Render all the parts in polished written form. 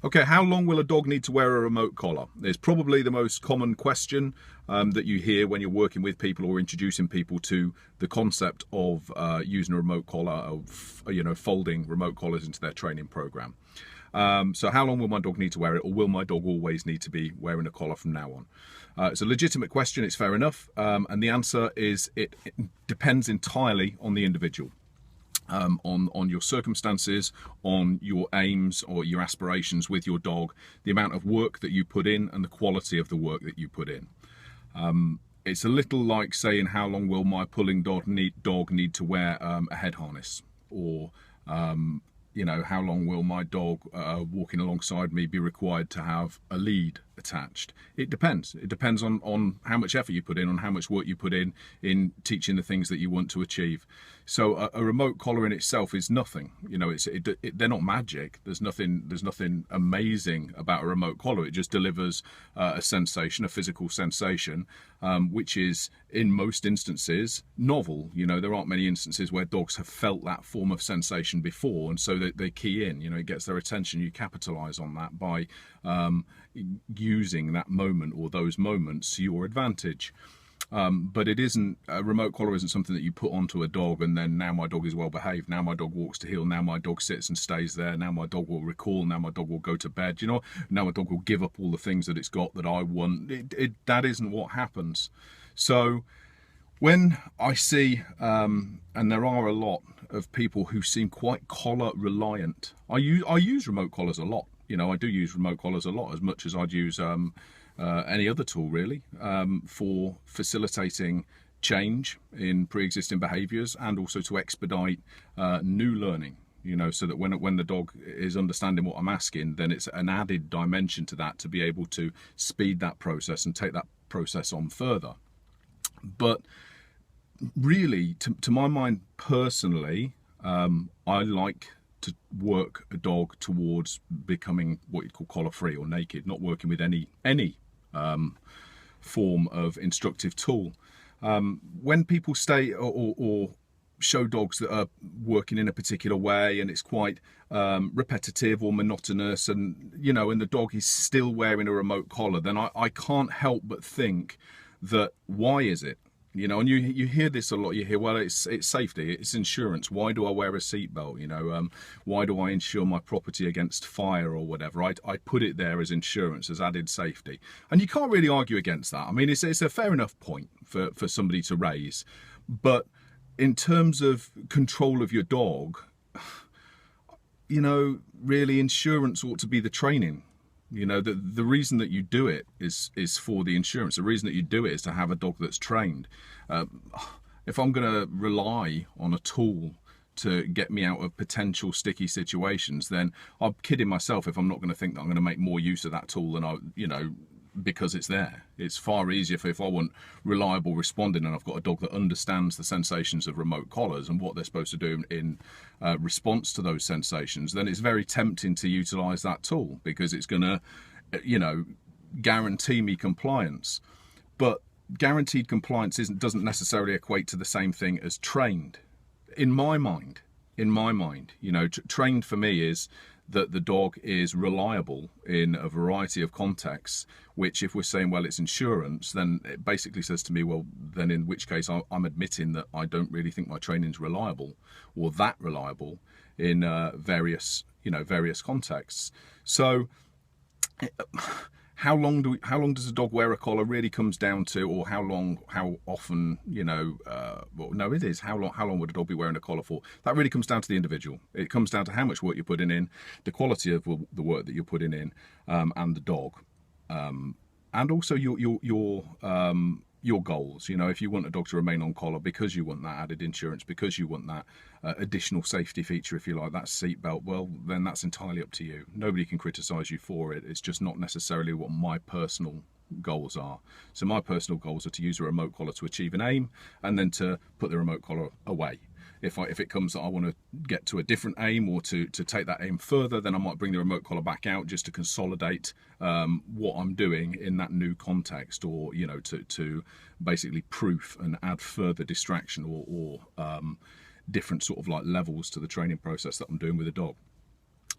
Okay, how long will a dog need to wear a remote collar? It's probably the most common question that you hear when you're working with people or introducing people to the concept of using a remote collar, of folding remote collars into their training program. So how long will my dog need to wear it, or will my dog always need to be wearing a collar from now on? It's a legitimate question, it's fair enough, and the answer is it depends entirely on the individual. On your circumstances, on your aims or your aspirations with your dog, the amount of work that you put in and the quality of the work that you put in. It's a little like saying, how long will my pulling dog need to wear a head harness? Or how long will my dog walking alongside me be required to have a lead attached? It depends. It depends on how much effort you put in, on how much work you put in teaching the things that you want to achieve. So a remote collar in itself is nothing. They're not magic. There's nothing amazing about a remote collar. It just delivers a sensation, a physical sensation, which is in most instances novel. There aren't many instances where dogs have felt that form of sensation before, and so they key in. It gets their attention. You capitalize on that by using that moment or those moments to your advantage. But it isn't, a remote collar isn't something that you put onto a dog and then, now my dog is well behaved, now my dog walks to heel, now my dog sits and stays there, now my dog will recall, now my dog will go to bed, now my dog will give up all the things that it's got that I want. That isn't what happens. So when I see, and there are a lot of people who seem quite collar reliant, I use remote collars a lot. I do use remote collars a lot, as much as I'd use any other tool really, for facilitating change in pre-existing behaviours and also to expedite new learning. So that when the dog is understanding what I'm asking, then it's an added dimension to that to be able to speed that process and take that process on further. But really, to my mind personally, I like to work a dog towards becoming what you'd call collar free or naked, not working with any form of instructive tool. When people stay or show dogs that are working in a particular way and it's quite repetitive or monotonous, and and the dog is still wearing a remote collar, then I can't help but think that, why is it? And you hear this a lot. You hear, well, it's safety, it's insurance. Why do I wear a seatbelt? Why do I insure my property against fire or whatever? I put it there as insurance, as added safety. And you can't really argue against that. I mean, it's a fair enough point for somebody to raise. But in terms of control of your dog, really insurance ought to be the training. The reason that you do it is for the insurance. The reason that you do it is to have a dog that's trained. If I'm going to rely on a tool to get me out of potential sticky situations, then I'm kidding myself if I'm not going to think that I'm going to make more use of that tool than because it's there. It's far easier if I want reliable responding and I've got a dog that understands the sensations of remote collars and what they're supposed to do in response to those sensations, then it's very tempting to utilize that tool because it's going to, guarantee me compliance. But guaranteed compliance doesn't necessarily equate to the same thing as trained. In my mind, trained for me is that the dog is reliable in a variety of contexts, which, if we're saying, well, it's insurance, then it basically says to me, well, then in which case I'm admitting that I don't really think my training's reliable or that reliable in various contexts. So how long does a dog wear a collar really comes down to, or how often, how long would a dog be wearing a collar for? That really comes down to the individual. It comes down to how much work you're putting in, the quality of the work that you're putting in, and the dog, and also your goals. If you want a dog to remain on collar because you want that added insurance, because you want that additional safety feature, if you like, that seatbelt, well, then that's entirely up to you. Nobody can criticize you for it. It's just not necessarily what my personal goals are. So my personal goals are to use a remote collar to achieve an aim, and then to put the remote collar away. If it comes that I want to get to a different aim or to take that aim further, then I might bring the remote collar back out just to consolidate what I'm doing in that new context, or to basically proof and add further distraction or different sort of like levels to the training process that I'm doing with a dog.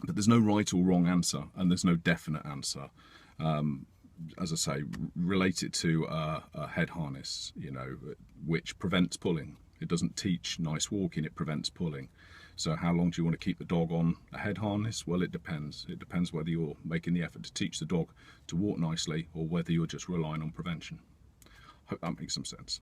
But there's no right or wrong answer, and there's no definite answer. As I say, relate it to a head harness, you know, which prevents pulling. It doesn't teach nice walking, it prevents pulling. So how long do you want to keep the dog on a head harness? Well, it depends. It depends whether you're making the effort to teach the dog to walk nicely or whether you're just relying on prevention. Hope that makes some sense.